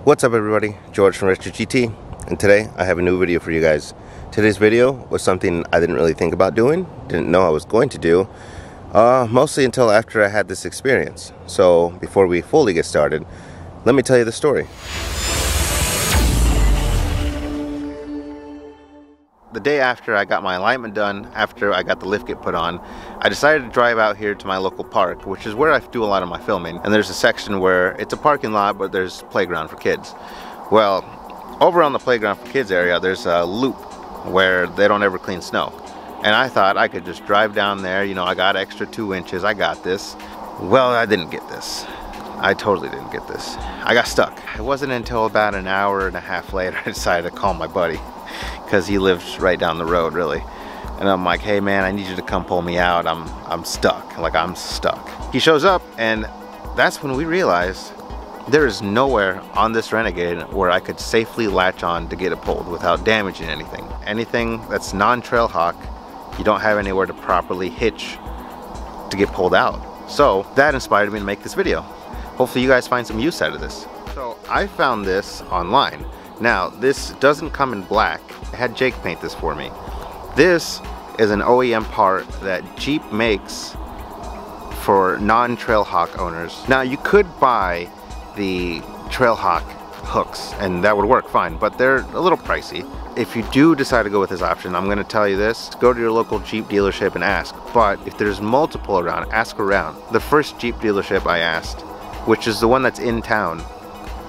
What's up everybody, George from Retro GT, and today I have a new video for you guys. Today's video was something I didn't really think about doing, didn't know I was going to do, mostly until after I had this experience. So before we fully get started, let me tell you the story. The day after I got my alignment done, after I got the lift kit put on, I decided to drive out here to my local park, which is where I do a lot of my filming. And there's a section where it's a parking lot, but there's playground for kids. Well, over on the playground for kids area, there's a loop where they don't ever clean snow. And I thought I could just drive down there, you know, I got extra 2 inches, I got this. Well, I didn't get this. I totally didn't get this. I got stuck. It wasn't until about an hour and a half later I decided to call my buddy, because he lives right down the road, really. And I'm like, hey man, I need you to come pull me out. I'm stuck. Like, I'm stuck. He shows up, and that's when we realized there is nowhere on this Renegade where I could safely latch on to get it pulled without damaging anything. Anything that's non-Trailhawk, you don't have anywhere to properly hitch to get pulled out. So that inspired me to make this video. Hopefully you guys find some use out of this. So I found this online. Now, this doesn't come in black. I had Jake paint this for me. This is an OEM part that Jeep makes for non-Trailhawk owners. Now, you could buy the Trailhawk hooks and that would work fine, but they're a little pricey. If you do decide to go with this option, I'm gonna tell you this, go to your local Jeep dealership and ask. But if there's multiple around, ask around. The first Jeep dealership I asked, which is the one that's in town,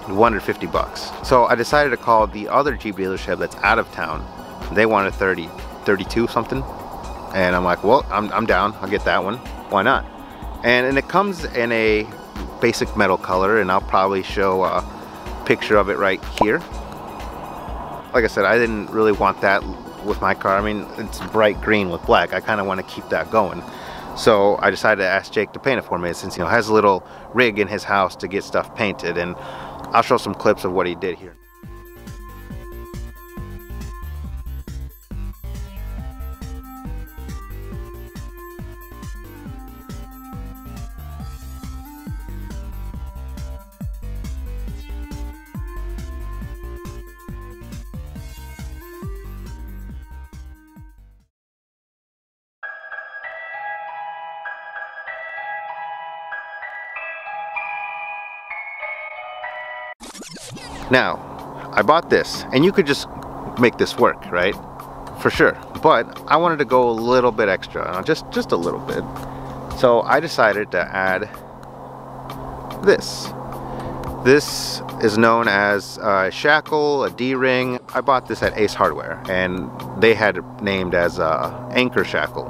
150 bucks. So I decided to call the other Jeep dealership that's out of town. They wanted 30, 32 something. And I'm like, well, I'm down, I'll get that one. Why not? And it comes in a basic metal color, and I'll probably show a picture of it right here. Like I said, I didn't really want that with my car. I mean, it's bright green with black. I kind of want to keep that going. So I decided to ask Jake to paint it for me, since, you know, has a little rig in his house to get stuff painted, and I'll show some clips of what he did here. Now, I bought this, and you could just make this work, right? For sure. But I wanted to go a little bit extra, just a little bit. So I decided to add this. This is known as a shackle, a D-ring. I bought this at Ace Hardware, and they had it named as a anchor shackle.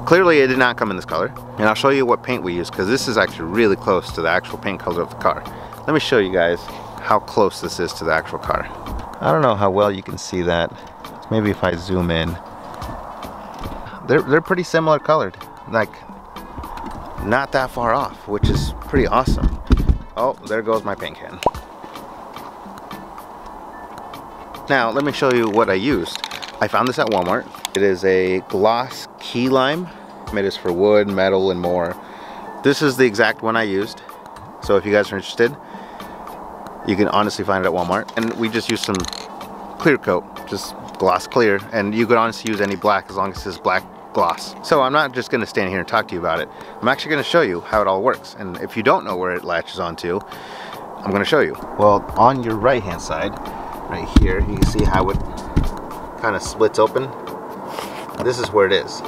Clearly it did not come in this color, and I'll show you what paint we use, because this is actually really close to the actual paint color of the car. Let me show you guys how close this is to the actual car. I don't know how well you can see that. Maybe if I zoom in. They're pretty similar colored. Like, not that far off, which is pretty awesome. Oh, there goes my paint can. Now, let me show you what I used. I found this at Walmart. It is a gloss key lime. It is for wood, metal, and more. This is the exact one I used. So if you guys are interested, you can honestly find it at Walmart. And we just use some clear coat, just gloss clear. And you could honestly use any black as long as it's black gloss. So I'm not just gonna stand here and talk to you about it. I'm actually gonna show you how it all works. And if you don't know where it latches onto, I'm gonna show you. Well, on your right hand side, right here, you can see how it kind of splits open. This is where it is.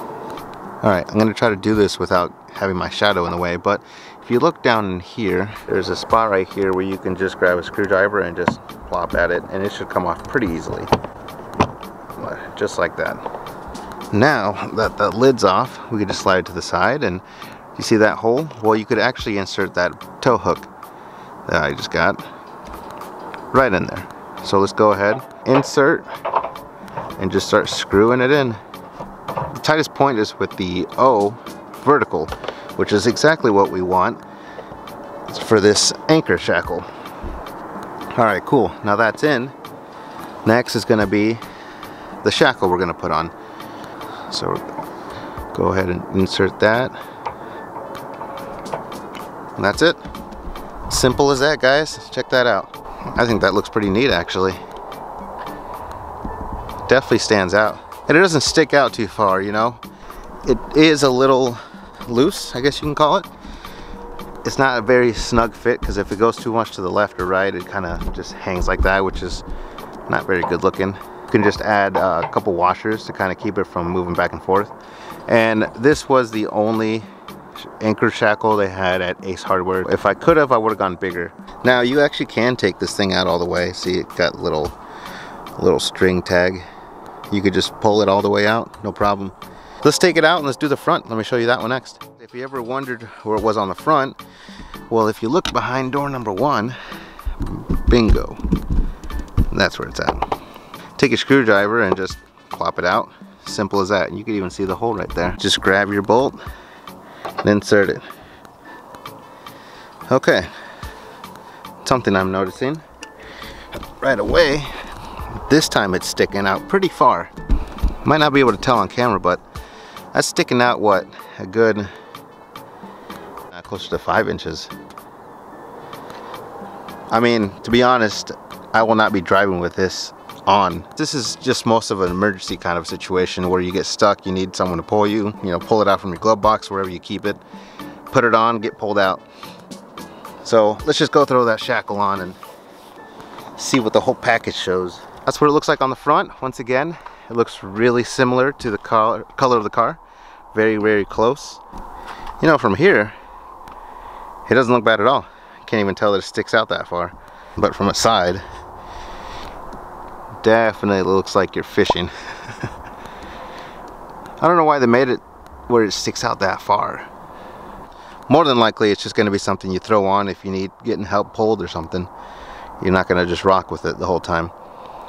All right, I'm gonna try to do this without having my shadow in the way, but if you look down in here, there's a spot right here where you can just grab a screwdriver and just plop at it, and it should come off pretty easily. Just like that. Now that the lid's off, we can just slide it to the side, and you see that hole? Well, you could actually insert that tow hook that I just got right in there. So let's go ahead, insert, and just start screwing it in. The tightest point is with the O vertical, which is exactly what we want for this anchor shackle. Alright, cool. Now that's in. Next is going to be the shackle we're going to put on. So go ahead and insert that. And that's it. Simple as that, guys. Check that out. I think that looks pretty neat actually. Definitely stands out. And it doesn't stick out too far, you know. It is a little loose, I guess you can call it. It's not a very snug fit because if it goes too much to the left or right, it kind of just hangs like that, which is not very good looking. You can just add a couple washers to kind of keep it from moving back and forth. And this was the only anchor shackle they had at Ace Hardware. If I could have, I would have gone bigger. Now you actually can take this thing out all the way. See, it got a little string tag. You could just pull it all the way out, no problem. Let's take it out and let's do the front. Let me show you that one next. If you ever wondered where it was on the front, well, if you look behind door number 1, bingo, that's where it's at. Take a screwdriver and just plop it out. Simple as that. You can even see the hole right there. Just grab your bolt and insert it. Okay, something I'm noticing right away, this time it's sticking out pretty far. Might not be able to tell on camera, but that's sticking out, what, a good closer to 5 inches. I mean, to be honest, I will not be driving with this on. This is just most of an emergency kind of situation where you get stuck, you need someone to pull you, pull it out from your glove box, wherever you keep it, put it on, get pulled out. So let's just go throw that shackle on and see what the whole package shows. That's what it looks like on the front. Once again, it looks really similar to the color of the car. Very, very close. From here, it doesn't look bad at all. Can't even tell that it sticks out that far. But from a side, definitely looks like you're fishing. I don't know why they made it where it sticks out that far. More than likely, it's just going to be something you throw on if you need getting help pulled or something. You're not going to just rock with it the whole time.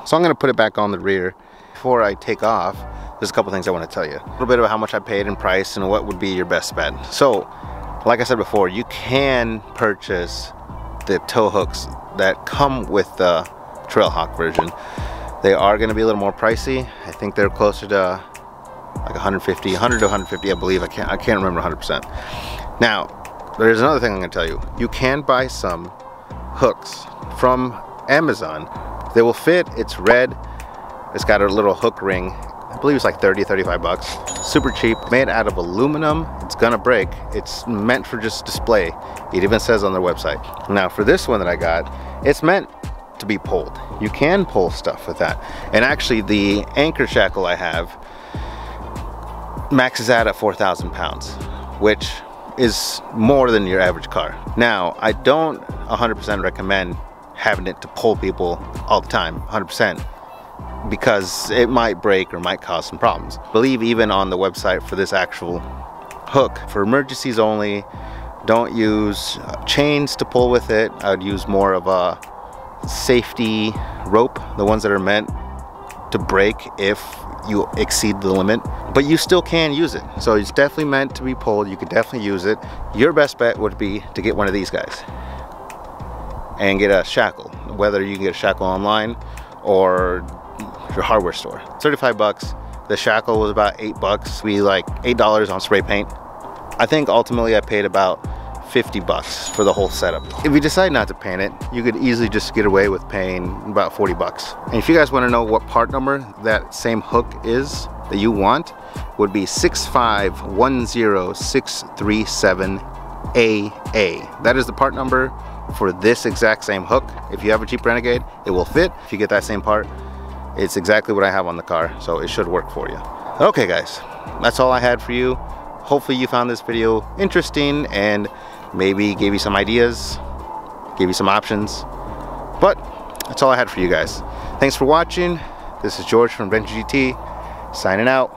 So I'm going to put it back on the rear. Before I take off, there's a couple things I want to tell you. A little bit about how much I paid in price and what would be your best bet. So, like I said before, you can purchase the tow hooks that come with the Trailhawk version. They are going to be a little more pricey. I think they're closer to like 100 to 150, I believe. I can't remember 100%. Now, there's another thing I'm going to tell you. You can buy some hooks from Amazon. They will fit. It's red. It's got a little hook ring. I believe it's like 35 bucks. Super cheap, made out of aluminum. It's gonna break. It's meant for just display. It even says on their website. Now for this one that I got, it's meant to be pulled. You can pull stuff with that. And actually the anchor shackle I have maxes out at 4,000 pounds, which is more than your average car. Now, I don't 100% recommend having it to pull people all the time, 100%. Because it might break or might cause some problems. I believe even on the website for this actual hook, for emergencies only, don't use chains to pull with it. I would use more of a safety rope, the ones that are meant to break if you exceed the limit. But you still can use it. So it's definitely meant to be pulled. You could definitely use it. Your best bet would be to get one of these guys and get a shackle. Whether you can get a shackle online or your hardware store. 35 bucks. The shackle was about 8 bucks. We like $8 on spray paint. I think ultimately I paid about 50 bucks for the whole setup. If you decide not to paint it, you could easily just get away with paying about 40 bucks. And if you guys want to know what part number that same hook is that you want, would be 6510637AA. That is the part number for this exact same hook. If you have a Jeep Renegade, it will fit. If you get that same part, it's exactly what I have on the car, so it should work for you. Okay guys, that's all I had for you. Hopefully you found this video interesting and maybe gave you some ideas, gave you some options. But that's all I had for you guys. Thanks for watching. This is George from Adventure GT, signing out.